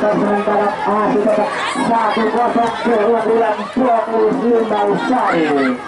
sementara masih tetap 1-0 keunggulan Polis Limau Sari.